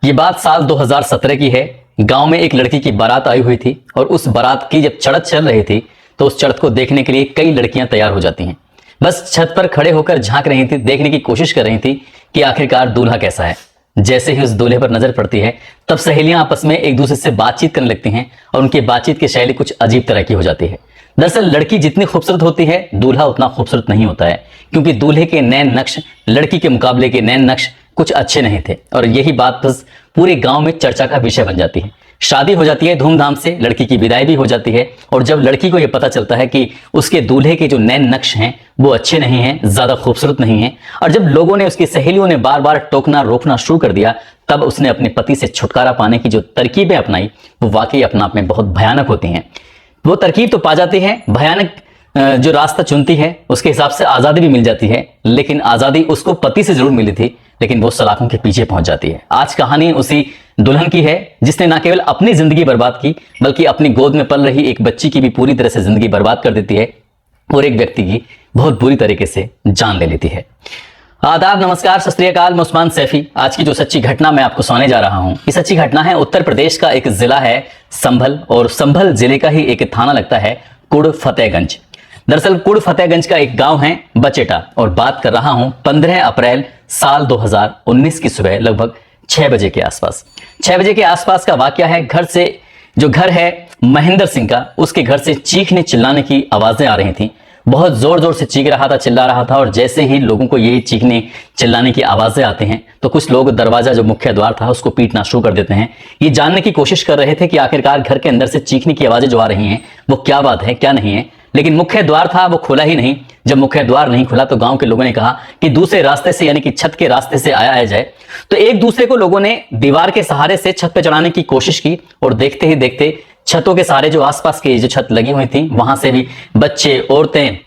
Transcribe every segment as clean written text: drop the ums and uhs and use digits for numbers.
ये बात साल 2017 की है। गांव में एक लड़की की बारात आई हुई थी और उस बारात की जब चढ़त चल रही थी तो उस चढ़त को देखने के लिए कई लड़कियां तैयार हो जाती हैं। बस छत पर खड़े होकर झांक रही थी, देखने की कोशिश कर रही थी कि आखिरकार दूल्हा कैसा है। जैसे ही उस दूल्हे पर नजर पड़ती है तब सहेलियां आपस में एक दूसरे से बातचीत करने लगती हैं और उनकी बातचीत की शैली कुछ अजीब तरह की हो जाती है। दरअसल लड़की जितनी खूबसूरत होती है दूल्हा उतना खूबसूरत नहीं होता है, क्योंकि दूल्हे के नैन नक्श लड़की के मुकाबले के नैन नक्श कुछ अच्छे नहीं थे। और यही बात बस पूरे गांव में चर्चा का विषय बन जाती है। शादी हो जाती है धूमधाम से, लड़की की विदाई भी हो जाती है और जब लड़की को यह पता चलता है कि उसके दूल्हे के जो नैन नक्श हैं वो अच्छे नहीं हैं, ज्यादा खूबसूरत नहीं हैं, और जब लोगों ने, उसकी सहेलियों ने बार बार टोकना रोकना शुरू कर दिया, तब उसने अपने पति से छुटकारा पाने की जो तरकीबें अपनाई वो वाकई अपने आप में बहुत भयानक होती हैं। वो तरकीब तो पा जाती है, भयानक जो रास्ता चुनती है उसके हिसाब से आजादी भी मिल जाती है, लेकिन आजादी उसको पति से जरूर मिली थी, लेकिन वो सलाखों के पीछे पहुंच जाती है। आज कहानी उसी दुल्हन की है जिसने न केवल अपनी जिंदगी बर्बाद की बल्कि अपनी गोद में पल रही एक बच्ची की भी पूरी तरह से जिंदगी बर्बाद कर देती है और एक व्यक्ति की बहुत बुरी तरीके से जान ले लेती है। आदाब, नमस्कार, सत श्री अकाल, मैं उस्मान सैफी। आज की जो सच्ची घटना मैं आपको सुनाने जा रहा हूं, ये सच्ची घटना है उत्तर प्रदेश का एक जिला है संभल, और संभल जिले का ही एक थाना लगता है कुड़ फतेहगंज। दरअसल कुड़ फतेहगंज का एक गांव है बचेटा, और बात कर रहा हूं 15 अप्रैल साल 2019 की सुबह लगभग 6 बजे के आसपास। 6 बजे के आसपास का वाकया है। घर से, जो घर है महेंद्र सिंह का, उसके घर से चीखने चिल्लाने की आवाजें आ रही थी। बहुत जोर जोर से चीख रहा था, चिल्ला रहा था, और जैसे ही लोगों को ये चीखने चिल्लाने की आवाजें आती हैं तो कुछ लोग दरवाजा, जो मुख्य द्वार था, उसको पीटना शुरू कर देते हैं। ये जानने की कोशिश कर रहे थे कि आखिरकार घर के अंदर से चीखने की आवाजें जो आ रही हैं वो क्या बात है, क्या नहीं है। लेकिन मुख्य द्वार था वो खुला ही नहीं। जब मुख्य द्वार नहीं खुला तो गांव के लोगों ने कहा कि दूसरे रास्ते से, यानी कि छत के रास्ते से आया जाए। तो एक दूसरे को लोगों ने दीवार के सहारे से छत पे चढ़ाने की कोशिश की, और देखते ही देखते छतों के सहारे जो आसपास की जो छत लगी हुई थी वहां से भी बच्चे, औरतें,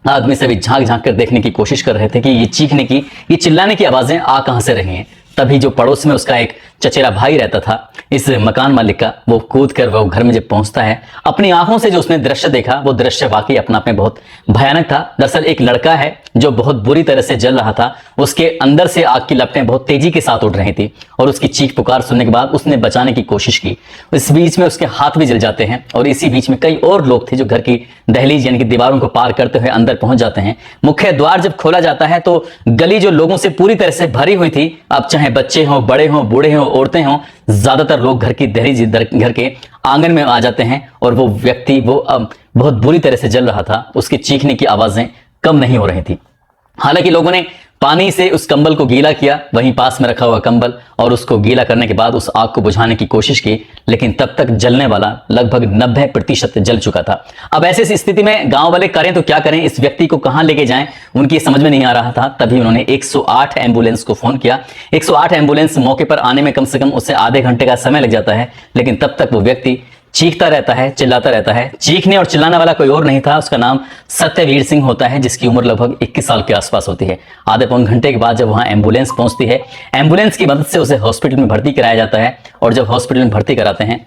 आदमी सभी झांक झांक कर देखने की कोशिश कर रहे थे कि ये चीखने की, ये चिल्लाने की आवाजें आ कहां से रही हैं। तभी जो पड़ोस में उसका एक चचेरा भाई रहता था, इस मकान मालिक का, वो कूद कर वो घर में जब पहुंचता है, अपनी आंखों से जो उसने दृश्य देखा वो दृश्य वाकई अपने आप में बहुत भयानक था। दरअसल एक लड़का है जो बहुत बुरी तरह से जल रहा था, उसके अंदर से आग की लपटें बहुत तेजी के साथ उड़ रही थी, और उसकी चीख पुकार सुनने के बाद उसने बचाने की कोशिश की। इस बीच में उसके हाथ भी जल जाते हैं, और इसी बीच में कई और लोग थे जो घर की दहलीज, यानी कि दीवारों को पार करते हुए अंदर पहुंच जाते हैं। मुख्य द्वार जब खोला जाता है तो गली जो लोगों से पूरी तरह से भरी हुई थी, अब चाहे बच्चे हों, बड़े हों, बूढ़े हों, औरतें हों, ज्यादातर लोग घर की दहलीज, घर के आंगन में आ जाते हैं। और वो व्यक्ति, वो अब बहुत बुरी तरह से जल रहा था, उसकी चीखने की आवाजें कम नहीं हो रही थी। हालांकि लोगों ने पानी से उस कंबल को गीला किया, वहीं पास में रखा हुआ कंबल, और उसको गीला करने के बाद उस आग को बुझाने की कोशिश की, लेकिन तब तक जलने वाला लगभग 90% जल चुका था। अब ऐसी स्थिति में गांव वाले करें तो क्या करें, इस व्यक्ति को कहां लेके जाएं, उनकी समझ में नहीं आ रहा था। तभी उन्होंने 108 एम्बुलेंस को फोन किया। 108 एम्बुलेंस मौके पर आने में कम से कम उससे आधे घंटे का समय लग जाता है, लेकिन तब तक वो व्यक्ति चीखता रहता है, चिल्लाता रहता है। चीखने और चिल्लाने वाला कोई और नहीं था, उसका नाम सत्यवीर सिंह होता है, जिसकी उम्र लगभग 21 साल के आसपास होती है। आधे पौन घंटे के बाद जब वहां एम्बुलेंस पहुंचती है, एम्बुलेंस की मदद से उसे हॉस्पिटल में भर्ती कराया जाता है, और जब हॉस्पिटल में भर्ती कराते हैं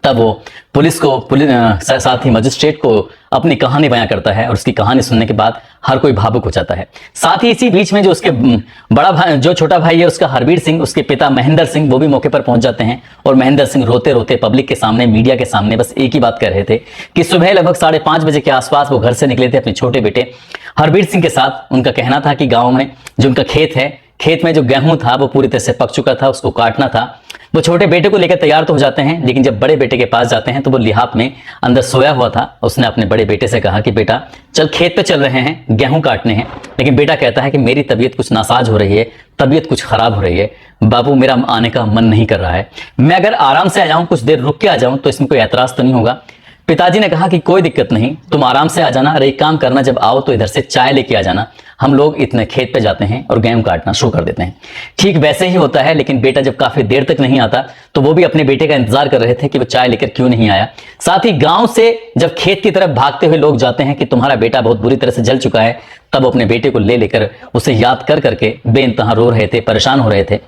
तब वो पुलिस साथ ही मजिस्ट्रेट को अपनी कहानी बयां करता है, और उसकी कहानी सुनने के बाद हर कोई भावुक हो जाता है। साथ ही इसी बीच में जो उसके बड़ा भाई, जो छोटा भाई है उसका हरबीर सिंह, उसके पिता महेंद्र सिंह, वो भी मौके पर पहुंच जाते हैं। और महेंद्र सिंह रोते रोते पब्लिक के सामने, मीडिया के सामने बस एक ही बात कह रहे थे कि सुबह लगभग 5:30 बजे के आसपास वो घर से निकले थे अपने छोटे बेटे हरबीर सिंह के साथ। उनका कहना था कि गाँव में जो उनका खेत है, खेत में जो गेहूं था वो पूरी तरह से पक चुका था, उसको काटना था। वो छोटे बेटे को लेकर तैयार तो हो जाते हैं, लेकिन जब बड़े बेटे के पास जाते हैं तो वो लिहाफ में अंदर सोया हुआ था। उसने अपने बड़े बेटे से कहा कि बेटा चल, खेत पे चल रहे हैं, गेहूं काटने हैं। लेकिन बेटा कहता है कि मेरी तबीयत कुछ नासाज हो रही है, तबीयत कुछ खराब हो रही है बाबू, मेरा आने का मन नहीं कर रहा है। मैं अगर आराम से आ जाऊं, कुछ देर रुक के आ जाऊं, तो इसमें कोई एतराज तो नहीं होगा। पिताजी ने कहा कि कोई दिक्कत नहीं, तुम आराम से आ जाना, और एक काम करना, जब आओ तो इधर से चाय लेके आ जाना, हम लोग इतने खेत पे जाते हैं और गेहूं काटना शुरू कर देते हैं। ठीक वैसे ही होता है, लेकिन बेटा जब काफी देर तक नहीं आता तो वो भी अपने बेटे का इंतजार कर रहे थे कि वो चाय लेकर क्यों नहीं आया। साथ ही गांव से जब खेत की तरफ भागते हुए लोग जाते हैं कि तुम्हारा बेटा बहुत बुरी तरह से जल चुका है, तब अपने बेटे को ले लेकर उसे याद कर करके बेइंतहा रो रहे थे, परेशान हो रहे थे।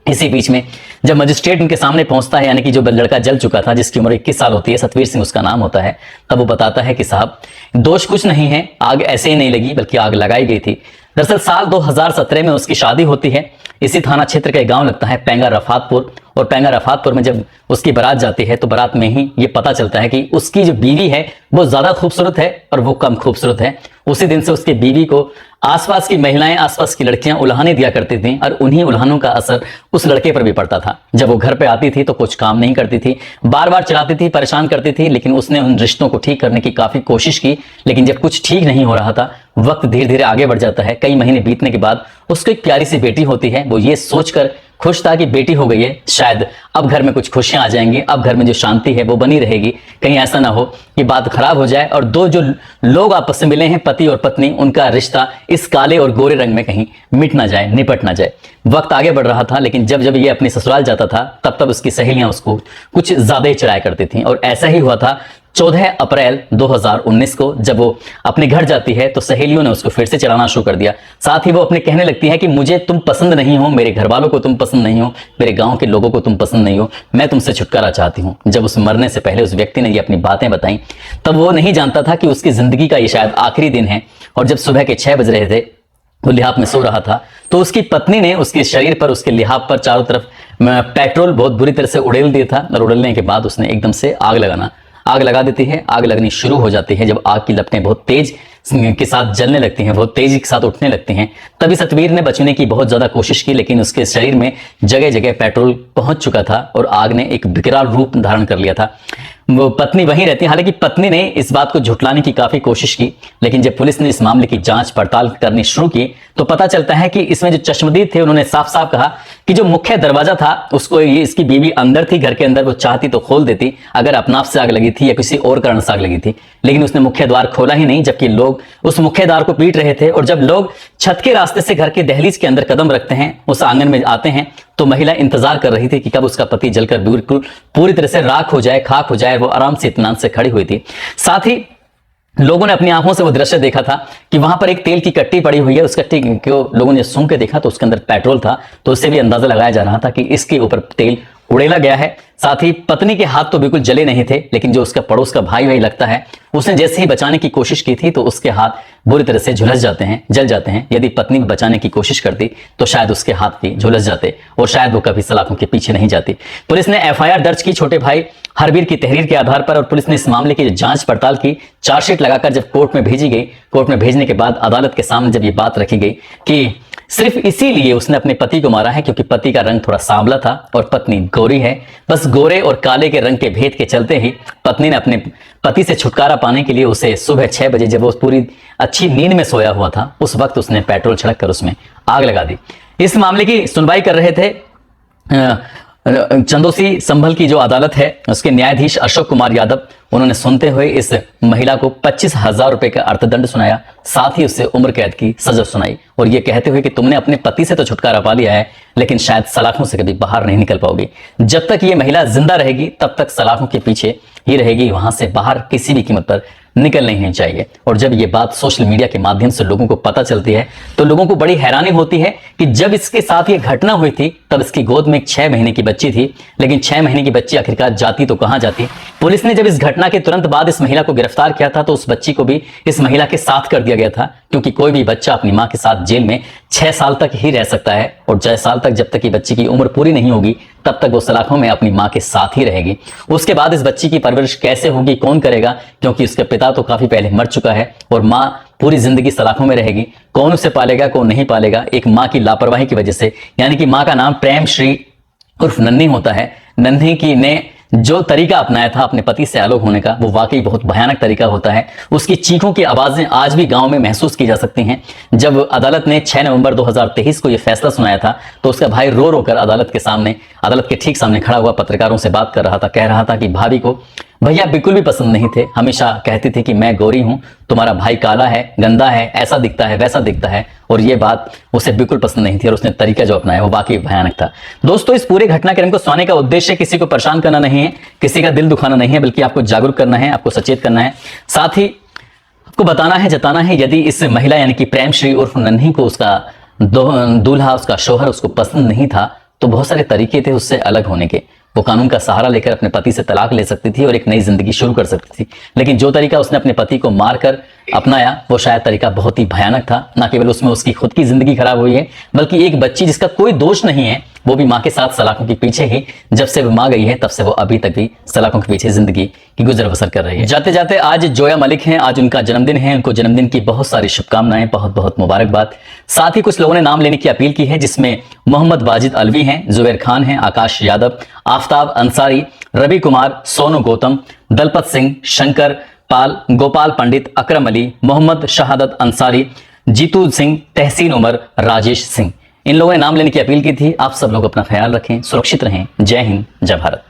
इसी बीच में जब मजिस्ट्रेट उनके सामने पहुंचता है, यानी कि जो लड़का जल चुका था, जिसकी उम्र 21 साल होती है, सतवीर सिंह उसका नाम होता है, तब वो बताता है कि साहब दोष कुछ नहीं है, आग ऐसे ही नहीं लगी बल्कि आग लगाई गई थी। दरअसल साल 2017 में उसकी शादी होती है। इसी थाना क्षेत्र का एक गांव लगता है पेंगा रफातपुर, और पेंगा रफातपुर में जब उसकी बारात जाती है तो बारात में ही ये पता चलता है कि उसकी जो बीवी है वो ज्यादा खूबसूरत है और वो कम खूबसूरत है। उसी दिन से उसकी बीवी को आसपास की महिलाएं, आसपास की लड़कियां उल्हाने दिया करती थी और उन्हीं उल्हानों का असर उस लड़के पर भी पड़ता था। जब वो घर पे आती थी तो कुछ काम नहीं करती थी, बार बार चिढ़ाती थी, परेशान करती थी, लेकिन उसने उन रिश्तों को ठीक करने की काफी कोशिश की। लेकिन जब कुछ ठीक नहीं हो रहा था, वक्त धीरे धीरे आगे बढ़ जाता है। कई महीने बीतने के बाद उसको एक प्यारी सी बेटी होती है। वो ये सोचकर खुश था कि बेटी हो गई है, शायद अब घर में कुछ खुशियां आ जाएंगी, अब घर में जो शांति है वो बनी रहेगी। कहीं ऐसा ना हो कि बात खराब हो जाए और दो जो लोग आपस में मिले हैं, पति और पत्नी, उनका रिश्ता इस काले और गोरे रंग में कहीं मिट ना जाए, निपट ना जाए। वक्त आगे बढ़ रहा था, लेकिन जब जब ये अपने ससुराल जाता था तब तब उसकी सहेलियां उसको कुछ ज्यादा ही चिढ़ाया करती थी। और ऐसा ही हुआ था 14 अप्रैल 2019 को जब वो अपने घर जाती है तो सहेलियों ने उसको फिर से चढ़ाना शुरू कर दिया। साथ ही वो अपने कहने लगती है कि मुझे तुम पसंद नहीं हो, मेरे घर वालों को तुम पसंद नहीं हो, मेरे गांव के लोगों को तुम पसंद नहीं हो, मैं तुमसे छुटकारा चाहती हूं। जब उस मरने से पहले उस व्यक्ति ने ये अपनी बातें बताई, तब वो नहीं जानता था कि उसकी जिंदगी का ये शायद आखिरी दिन है। और जब सुबह के 6 बज रहे थे, वो लिहाफ में सो रहा था, तो उसकी पत्नी ने उसके शरीर पर, उसके लिहाफ पर चारों तरफ पेट्रोल बहुत बुरी तरह से उड़ेल दिया था। और उड़ेलने के बाद उसने एकदम से आग लगा देती है। आग लगनी शुरू हो जाती है। जब आग की लपटें बहुत तेज के साथ जलने लगती हैं, बहुत तेजी के साथ उठने लगती हैं, तभी सतवीर ने बचने की बहुत ज्यादा कोशिश की, लेकिन उसके शरीर में जगह जगह पेट्रोल पहुंच चुका था और आग ने एक विकराल रूप धारण कर लिया था। वो पत्नी वहीं रहती है। हालांकि पत्नी ने इस बात को झुटलाने की काफी कोशिश की, लेकिन जब पुलिस ने इस मामले की जांच पड़ताल करनी शुरू की तो पता चलता है कि इसमें जो चश्मदीद थे उन्होंने साफ साफ कहा कि जो मुख्य दरवाजा था उसको, ये इसकी बीवी अंदर थी घर के अंदर, वो चाहती तो खोल देती अगर अपने आप से आग लगी थी या किसी और कारण से आग लगी थी, लेकिन उसने मुख्य द्वार खोला ही नहीं, जबकि लोग उस मुख्य द्वार को पीट रहे थे। और जब लोग छत के रास्ते से घर के दहलीज के अंदर कदम रखते हैं, उस आंगन में आते हैं, तो महिला इंतजार कर रही थी कि कब उसका पति जलकर बिल्कुल पूरी तरह से राख हो जाए, खाक हो जाए। वो आराम से इत्मीनान से खड़ी हुई थी। साथ ही लोगों ने अपनी आंखों से वो दृश्य देखा था कि वहां पर एक तेल की कट्टी पड़ी हुई है। उस कट्टी को लोगों ने सूंघ के देखा तो उसके अंदर पेट्रोल था, तो उससे भी अंदाजा लगाया जा रहा था कि इसके ऊपर तेल उड़ेला गया है। साथ ही पत्नी के हाथ तो बिल्कुल जले नहीं थे, लेकिन जो उसका पड़ोस का भाई वही लगता है, उसने जैसे ही बचाने की कोशिश की थी तो उसके हाथ बुरी तरह से झुलस जाते हैं, जल जाते हैं। यदि पत्नी बचाने की कोशिश करती तो शायद उसके हाथ भी झुलस जाते और शायद वो कभी सलाखों के पीछे नहीं जाती। पुलिस ने एफआईआर दर्ज की छोटे भाई हरवीर की तहरीर के आधार पर, और पुलिस ने इस मामले की जांच पड़ताल की। चार्जशीट लगाकर जब कोर्ट में भेजी गई, कोर्ट में भेजने के बाद अदालत के सामने जब ये बात रखी गई कि सिर्फ इसीलिए उसने अपने पति को मारा है क्योंकि पति का रंग थोड़ा सांवला था और पत्नी गोरी है, बस गोरे और काले के रंग के भेद के चलते ही पत्नी ने अपने पति से छुटकारा पाने के लिए उसे सुबह 6 बजे जब वो पूरी अच्छी नींद में सोया हुआ था, उस वक्त उसने पेट्रोल छिड़क कर उसमें आग लगा दी। इस मामले की सुनवाई कर रहे थे चंदोसी संभल की जो अदालत है, उसके न्यायाधीश अशोक कुमार यादव। उन्होंने सुनते हुए इस महिला को 25,000 रुपए का अर्थदंड सुनाया, साथ ही उससे उम्र कैद की सजा सुनाई, और यह कहते हुए कि तुमने अपने पति से तो छुटकारा पा लिया है, लेकिन शायद सलाखों से कभी बाहर नहीं निकल पाओगी। जब तक ये महिला जिंदा रहेगी तब तक सलाखों के पीछे ही रहेगी, वहां से बाहर किसी भी कीमत पर निकल नहीं चाहिए। और जब ये बात सोशल मीडिया के माध्यम से लोगों को पता चलती है तो लोगों को बड़ी हैरानी होती है कि जब इसके साथ ये घटना हुई थी तब इसकी गोद में एक 6 महीने की बच्ची थी, लेकिन 6 महीने की बच्ची आखिरकार जाती तो कहां जाती। पुलिस ने जब इस घटना के तुरंत बाद इस महिला को गिरफ्तार किया था तो उस बच्ची को भी इस महिला के साथ कर दिया गया था, क्योंकि कोई भी बच्चा अपनी मां के साथ जेल में 6 साल तक ही रह सकता है, और 6 साल तक जब तक कि बच्ची की उम्र पूरी नहीं होगी तब तक वो सलाखों में अपनी मां के साथ ही रहेगी। उसके बाद इस बच्ची की परवरिश कैसे होगी, कौन करेगा, क्योंकि उसके पिता तो काफी पहले मर चुका है और मां पूरी जिंदगी सलाखों में रहेगी। कौन उसे पालेगा, कौन नहीं पालेगा, एक मां की लापरवाही की वजह से। यानी कि मां का नाम प्रेम श्री उर्फ नन्ही होता है। नन्ही की ने जो तरीका अपनाया था अपने पति से अलग होने का, वो वाकई बहुत भयानक तरीका होता है। उसकी चीखों की आवाजें आज भी गांव में महसूस की जा सकती हैं। जब अदालत ने 6 नवंबर 2023 को यह फैसला सुनाया था तो उसका भाई रो रो कर अदालत के ठीक सामने खड़ा हुआ पत्रकारों से बात कर रहा था, कह रहा था कि भाभी को भैया बिल्कुल भी पसंद नहीं थे, हमेशा कहती थी कि मैं गोरी हूं, तुम्हारा भाई काला है, गंदा है, ऐसा दिखता है, वैसा दिखता है, और ये बात उसे बिल्कुल पसंद नहीं थी। और उसने तरीका जो अपनाया वो वाकई भयानक था। दोस्तों, इस पूरे घटनाक्रम को सुनाने का उद्देश्य किसी को परेशान करना नहीं है, किसी का दिल दुखाना नहीं है, बल्कि आपको जागरूक करना है, आपको सचेत करना है, साथ ही आपको बताना है, जताना है। यदि इस महिला यानी कि प्रेम श्री उर्फ नन्ही को उसका दूल्हा, उसका शोहर उसको पसंद नहीं था तो बहुत सारे तरीके थे उससे अलग होने के। वो कानून का सहारा लेकर अपने पति से तलाक ले सकती थी और एक नई जिंदगी शुरू कर सकती थी, लेकिन जो तरीका उसने अपने पति को मारकर अपनाया वो शायद तरीका बहुत ही भयानक था। ना केवल उसमें उसकी खुद की जिंदगी खराब हुई है, बल्कि एक बच्ची जिसका कोई दोष नहीं है, वो भी माँ के साथ सलाखों के पीछे ही, जब से वो माँ गई है तब से वो अभी तक भी सलाखों के पीछे जिंदगी की गुजर बसर कर रही है। जाते जाते आज जोया मलिक हैं, आज उनका जन्मदिन है। उनको जन्मदिन की बहुत सारी शुभकामनाएं, बहुत बहुत मुबारकबाद। साथ ही कुछ लोगों ने नाम लेने की अपील की है, जिसमें मोहम्मद वाजिद अलवी हैं, जुबैर खान हैं, आकाश यादव, आफ्ताब अंसारी, रवि कुमार, सोनू गौतम, दलपत सिंह, शंकर पाल, गोपाल पंडित, अकरम अली, मोहम्मद शहादत अंसारी, जीतू सिंह, तहसीन उमर, राजेश सिंह, इन लोगों ने नाम लेने की अपील की थी। आप सब लोग अपना ख्याल रखें, सुरक्षित रहें। जय हिंद, जय भारत।